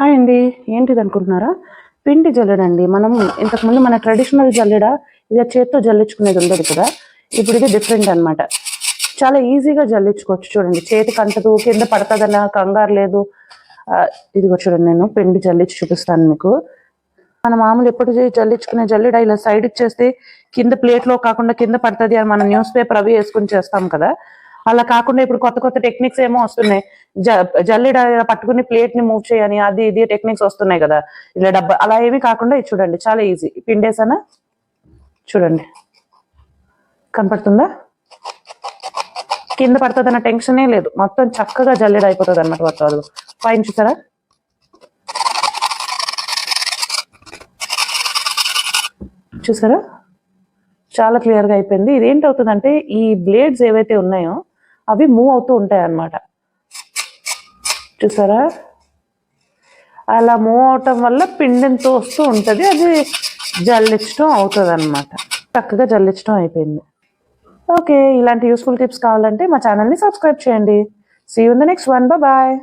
Hi అండి. ఏంటిది అనుకుంటున్నారా? పిండి జల్లెడండి. మనం ఇంతకుముందు మన ట్రెడిషనల్ జల్లెడ ఇది చేత్తో జల్లించుకునేది ఉండేది కదా. ఇప్పుడు ఇది డిఫరెంట్ అనమాట. చాలా ఈజీగా జల్లించుకోవచ్చు. చూడండి, చేతికి అంటదు, కింద పడతదన్న కంగారు లేదు. ఇదిగో చూడండి, నేను పిండి జల్లించి చూపిస్తాను మీకు. మన మామూలు ఎప్పుడు జల్లించుకునే జల్లెడ ఇలా సైడ్ ఇచ్చేస్తే కింద ప్లేట్లో కాకుండా కింద పడుతుంది అని మనం న్యూస్ పేపర్ అవి వేసుకుని చేస్తాం కదా. అలా కాకుండా ఇప్పుడు కొత్త కొత్త టెక్నిక్స్ ఏమో వస్తున్నాయి. జల్లెడ పట్టుకుని ప్లేట్ ని మూవ్ చేయని అది ఇది టెక్నిక్స్ వస్తున్నాయి కదా. ఇలా డబ్బా అలా ఏమీ కాకుండా ఇది చూడండి, చాలా ఈజీ. పిండేసానా? చూడండి, కనపడుతుందా? కింద పడుతుందన్న టెన్షనే లేదు. మొత్తం చక్కగా జల్లెడ అయిపోతుంది అన్నమాట. మొత్తం పైన చూసారా? చూసారా, చాలా క్లియర్గా అయిపోయింది. ఇది ఏంటవుతుందంటే ఈ బ్లేడ్స్ ఏవైతే ఉన్నాయో అవి మూవ్ అవుతూ ఉంటాయి అన్నమాట. చూసారా, అలా మూవ్ అవటం వల్ల పిండిని తోస్తూ ఉంటుంది. అది జల్లించడం అవుతుంది అన్నమాట. చక్కగా జల్లించడం అయిపోయింది. ఓకే, ఇలాంటి యూస్ఫుల్ టిప్స్ కావాలంటే మా ఛానల్ని సబ్స్క్రైబ్ చేయండి. See you in the next one. Bye.